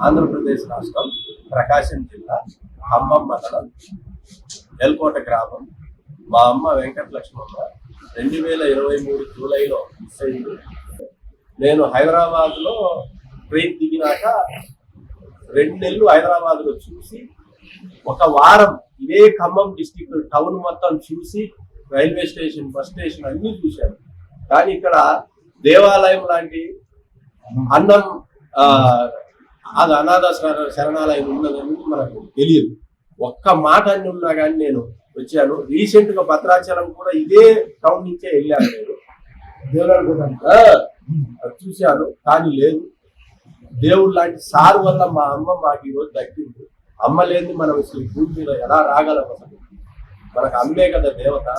ఆంధ్రప్రదేశ్ రాష్ట్రం ప్రకాశం జిల్లా ఖమ్మం మండలం ఎల్కోట గ్రామం. మా అమ్మ వెంకటలక్ష్మమ్మ 2023 జూలైలో మిస్ అయింది. నేను హైదరాబాద్లో ట్రైన్ దిగినాక 2 నెలలు హైదరాబాద్లో చూసి, ఒక వారం ఇదే ఖమ్మం డిస్టిక్ టౌన్ మొత్తం చూసి, రైల్వే స్టేషన్, బస్ స్టేషన్ అన్నీ చూశాను. కానీ ఇక్కడ దేవాలయం లాంటి అన్నం అది అనాథ శరణాలయం ఉన్నదని మనకు తెలియదు. ఒక్క మాట అన్ని ఉన్నా కానీ నేను వచ్చాను. రీసెంట్ గా భద్రాచలం కూడా ఇదే టౌన్ నుంచే వెళ్ళాను. నేను చూశాను, కానీ లేదు. దేవుడు లాంటి సార్ వల్ల మా అమ్మ మాకు ఈరోజు దక్కింది. అమ్మ లేని మనం అసలు భూమి మీద ఎలా రాగలం? అసలు మనకు అమ్మే కదా దేవత.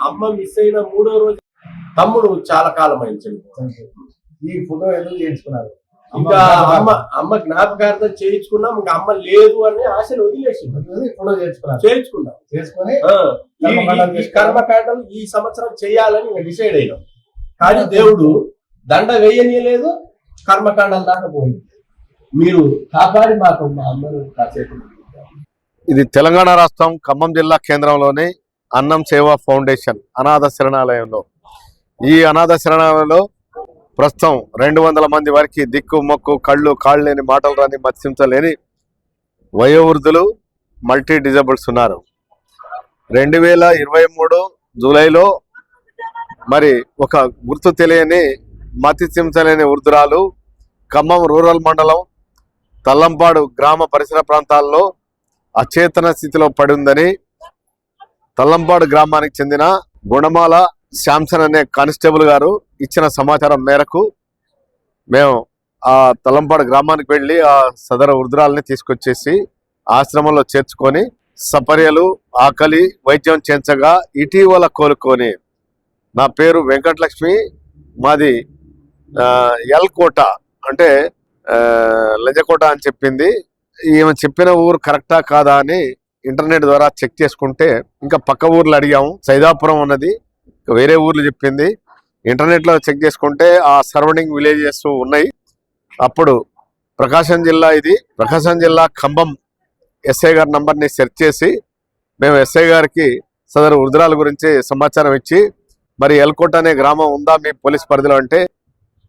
అమ్మ మిస్ అయిన 3వ రోజు తమ్ముడు చాలా కాలం అయింది. ఈ ఫోటో ఎందుకు చేయించుకున్నారు? ఇంకా అమ్మ జ్ఞాపకార్థం చేయించుకున్నాం. ఇంకా అమ్మ లేదు అని ఆశలు వదిలేసి ఫోటో చేయించుకున్నాం. చేసుకుని ఈ కర్మకాండలు ఈ సంవత్సరం చేయాలని డిసైడ్ అయినాం. కానీ దేవుడు దండ వేయనీయలేదు, కర్మకాండాలు దాకా పోయింది. మీరు కాపాడి మాకు మా అమ్మను కాసేపు. ఇది తెలంగాణ రాష్ట్రం ఖమ్మం జిల్లా కేంద్రంలోని అన్నం సేవా ఫౌండేషన్ అనాథ శరణాలయంలో. ఈ అనాథ శరణాలయంలో ప్రస్తుతం 200 మంది వరకు దిక్కు మొక్కు కళ్ళు కాళ్ళు లేని మాటలు రాని మత్స్యంచలేని వయోవృద్ధులు, మల్టీ డిజబుల్స్ ఉన్నారు. 2023 జూలైలో మరి ఒక గుర్తు తెలియని మత్స్యంచలేని వృద్ధురాలు ఖమ్మం రూరల్ మండలం తల్లంపాడు గ్రామ పరిసర ప్రాంతాల్లో అచేతన స్థితిలో పడి ఉందని తల్లంపాడు గ్రామానికి చెందిన గుణమాల శాంసన్ అనే కానిస్టేబుల్ గారు ఇచ్చిన సమాచారం మేరకు మేము ఆ తల్లంపాడు గ్రామానికి వెళ్ళి ఆ సదర వృద్ధురాలని తీసుకొచ్చేసి ఆశ్రమంలో చేర్చుకొని సపర్యలు, ఆకలి, వైద్యం చేయించగా ఇటీవల కోలుకొని, నా పేరు వెంకటలక్ష్మి, మాది ఎల్కోట అంటే లజకోట అని చెప్పింది. ఈమె చెప్పిన ఊరు కరెక్టా కాదా అని ఇంటర్నెట్ ద్వారా చెక్ చేసుకుంటే ఇంకా పక్క ఊర్లు అడిగాము. సైదాపురం ఉన్నది, వేరే ఊర్లు చెప్పింది. ఇంటర్నెట్లో చెక్ చేసుకుంటే ఆ సరౌండింగ్ విలేజెస్ ఉన్నాయి. అప్పుడు ప్రకాశం జిల్లా, ఇది ప్రకాశం జిల్లా ఖమ్మం ఎస్ఐ గారి నంబర్ని సెర్చ్ చేసి మేము ఎస్ఐ గారికి సదరు వృద్ధురాల గురించి సమాచారం ఇచ్చి, మరి ఎల్కోట అనే గ్రామం ఉందా మీ పోలీస్ పరిధిలో అంటే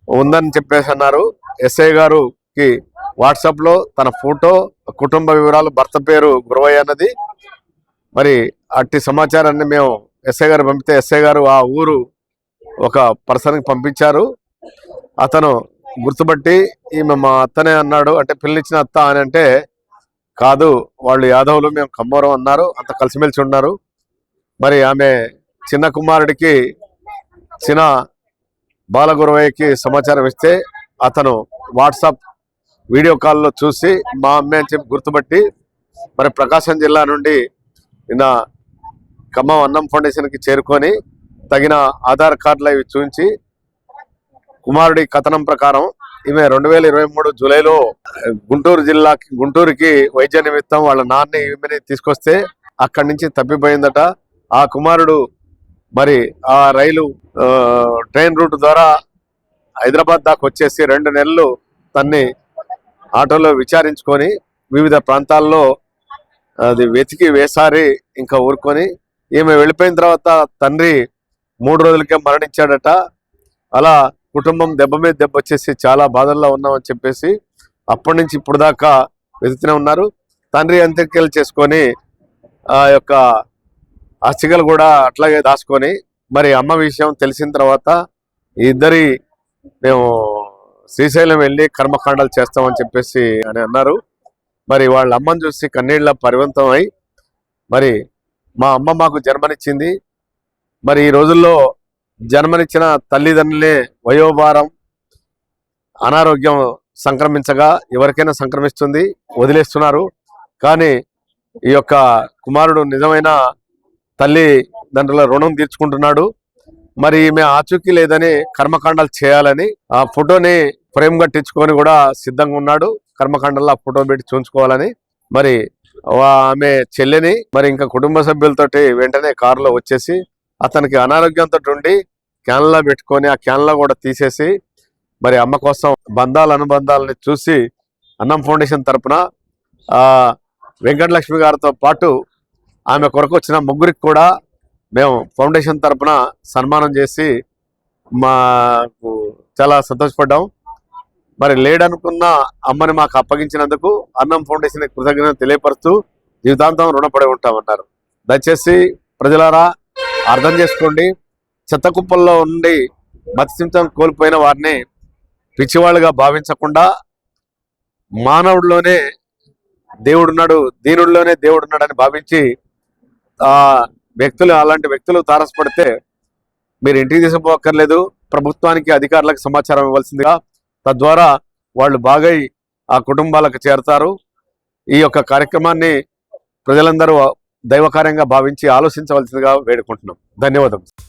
ఉందని చెప్పేసి అన్నారు. ఎస్ఐ గారుకి వాట్సాప్లో తన ఫోటో, కుటుంబ వివరాలు, భర్త పేరు గురవయ్య అన్నది. మరి అట్టి సమాచారాన్ని మేము ఎస్ఐ గారు పంపితే ఎస్ఐ గారు ఆ ఊరు ఒక పర్సన్కి పంపించారు. అతను గుర్తుపట్టి ఈమె మా అత్తనే అన్నాడు. అంటే పిల్లనిచ్చిన అత్త అని అంటే కాదు, వాళ్ళు యాదవులు, మేము కమ్మోరం అన్నారు. అంత కలిసిమెలిసి ఉన్నారు. మరి ఆమె చిన్న కుమారుడికి, చిన్న బాలగురవయ్యకి సమాచారం ఇస్తే అతను వాట్సాప్ వీడియో కాల్లో చూసి మా అమ్మే అని చెప్పి గుర్తుపట్టి మరి ప్రకాశం జిల్లా నుండి నిన్న ఖమ్మం అన్నం ఫౌండేషన్కి చేరుకొని తగిన ఆధార్ కార్డులు అవి చూపించి కుమారుడి కథనం ప్రకారం ఈమె 2023 జూలైలో గుంటూరుకి వైద్య నిమిత్తం వాళ్ళ నాన్న ఈమెని తీసుకొస్తే అక్కడి నుంచి తప్పిపోయిందట. ఆ కుమారుడు మరి ఆ ట్రైన్ రూట్ ద్వారా హైదరాబాద్ దాకా వచ్చేసి 2 నెలలు తన్ని ఆటోలో విచారించుకొని వివిధ ప్రాంతాల్లో అది వెతికి వేసారి ఇంకా ఊరుకొని ఈమె వెళ్ళిపోయిన తర్వాత తండ్రి 3 రోజులకే మరణించాడట. అలా కుటుంబం దెబ్బ మీద దెబ్బ వచ్చేసి చాలా బాధల్లో ఉన్నామని చెప్పేసి అప్పటి నుంచి ఇప్పుడు దాకా వెతుకుతూనే ఉన్నారు. తండ్రి అంత్యక్రియలు చేసుకొని ఆ యొక్క అస్థికలు కూడా అట్లాగే దాచుకొని మరి అమ్మ విషయం తెలిసిన తర్వాత ఇద్దరి మేము శ్రీశైలం వెళ్ళి కర్మకాండాలు చేస్తామని చెప్పేసి అని అన్నారు. మరి వాళ్ళ అమ్మని చూసి కన్నీళ్ళ పరివంతం అయి మరి మా అమ్మ మాకు జన్మనిచ్చింది. మరి ఈ రోజుల్లో జన్మనిచ్చిన తల్లిదండ్రులే వయోభారం, అనారోగ్యం సంక్రమించగా ఎవరికైనా సంక్రమిస్తుంది, వదిలేస్తున్నారు. కానీ ఈ యొక్క కుమారుడు నిజమైన తల్లిదండ్రుల రుణం తీర్చుకుంటున్నాడు. మరి ఈమె ఆచూకీ లేదని కర్మకాండాలు చేయాలని ఆ ఫోటోని ఫ్రేమ్ కట్టించుకొని కూడా సిద్ధంగా ఉన్నాడు. కర్మకాండాల్లో ఆ ఫోటో పెట్టి చూపించుకోవాలని. మరి ఆమె చెల్లెని మరి ఇంకా కుటుంబ సభ్యులతోటి వెంటనే కారులో వచ్చేసి అతనికి అనారోగ్యంతో ఉండి క్యాన్లో పెట్టుకొని ఆ క్యాన్లో కూడా తీసేసి మరి అమ్మ కోసం అనుబంధాలని చూసి అన్నం ఫౌండేషన్ తరపున వెంకటలక్ష్మి గారితో పాటు ఆమె కొరకు వచ్చిన ముగ్గురికి కూడా మేము ఫౌండేషన్ తరపున సన్మానం చేసి మాకు చాలా సంతోషపడ్డాం. మరి లేడనుకున్న అమ్మని మాకు అప్పగించినందుకు అన్నం ఫౌండేషన్ కృతజ్ఞత తెలియపరుస్తూ జీవితాంతం రుణపడి ఉంటామన్నారు. దయచేసి ప్రజలారా అర్థం చేసుకోండి. చెత్త కుప్పల్లో ఉండి మతిస్థిమితం కోల్పోయిన వారిని పిచ్చివాళ్ళుగా భావించకుండా మానవుడిలోనే దేవుడున్నాడు, దీనుడిలోనే దేవుడున్నాడని భావించి అలాంటి వ్యక్తులు తారసపడితే మీరు ఇంటికి తీసుకుపోక్కర్లేదు, ప్రభుత్వానికి అధికారులకు సమాచారం ఇవ్వాల్సిందిగా, తద్వారా వాళ్ళు బాగా ఆ కుటుంబాలకు చేరతారు. ఈ యొక్క కార్యక్రమాన్ని ప్రజలందరూ దైవకార్యంగా భావించి ఆలోచించవలసిందిగా వేడుకుంటున్నాం. ధన్యవాదాలు.